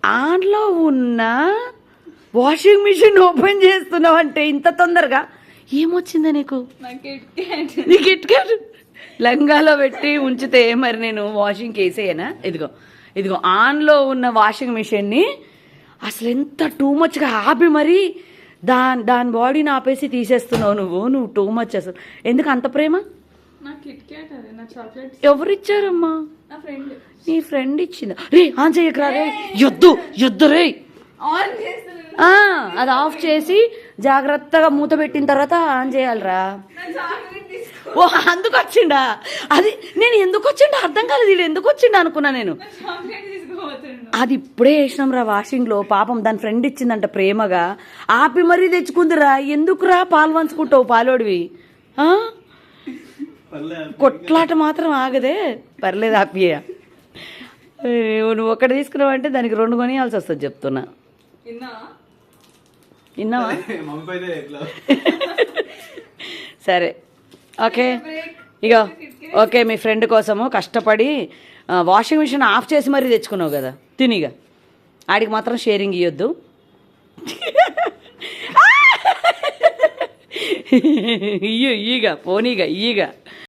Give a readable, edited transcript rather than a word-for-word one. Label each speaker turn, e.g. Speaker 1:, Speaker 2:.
Speaker 1: ఆన్లో ఉన్న washing machine open చేస్తున్నావు అంటే ఇంత తొందరగా ఏమొచ్చిందా నీకు? నీ కిట్ క్యాట్ లంగాలో పెట్టి ఉంచితే మరి నేను వాషింగ్కి వేసేయనా? ఇదిగో ఆన్లో ఉన్న వాషింగ్ మిషన్ని అసలు ఎంత టూ మచ్గా ఆపి మరి దాని బాడీని ఆపేసి తీసేస్తున్నావు నువ్వు టూ మచ్. అసలు ఎందుకు అంత ప్రేమ? ఎవరిచ్చారమ్మా? నీ ఫ్రెండ్ ఇచ్చిందా? రే ఆన్ చేయకరా రే, యొద్దు రే. అది ఆఫ్ చేసి జాగ్రత్తగా మూత పెట్టిన తర్వాత ఆన్ చేయాలిరా. ఓ అందుకు వచ్చిండా? అది నేను ఎందుకు వచ్చిండా అర్థం కాలేదు. వీడు ఎందుకు వచ్చిండా అనుకున్నా నేను. అది ఇప్పుడే వేసినాం రా వాషింగ్లో. పాపం దాని ఫ్రెండ్ ఇచ్చిందంట ప్రేమగా, ఆపి మరీ తెచ్చుకుందిరా. ఎందుకురా పాలు పంచుకుంటావు పాలోడివి? కొట్లాట మాత్రం ఆగదే. పర్లేదు ఆపియ. నువ్వు ఒక్కటి తీసుకున్నావు అంటే దానికి 2 కొనియాల్సి వస్తుంది చెప్తున్నా. విన్నావా? సరే ఓకే. ఇక ఓకే, మీ ఫ్రెండ్ కోసము కష్టపడి వాషింగ్ మిషన్ ఆఫ్ చేసి మరీ తెచ్చుకున్నావు కదా, తినిగా. ఆడికి మాత్రం షేరింగ్ ఇవ్వద్దు. ఇయ్యగా పోనీగా.